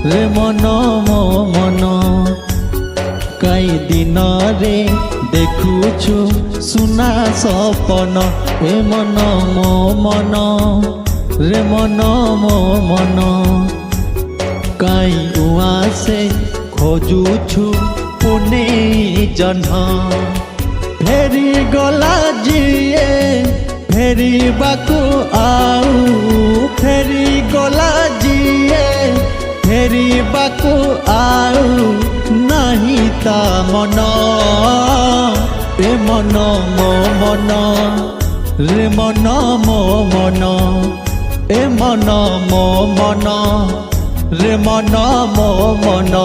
रे मन मो मन कई दिन रे देखुछु सुना सपन ए मन मो मन रे मन मो मन कई उआ से खोजुछु पुने जन्ह फेरी गला जिए फेरी बाकु आउ फेरी गला जिए फेरी बाकु आउ नहीं ता मन ए मन मो मन रे मन मो मन ए मन मो मन रे मन मो मन।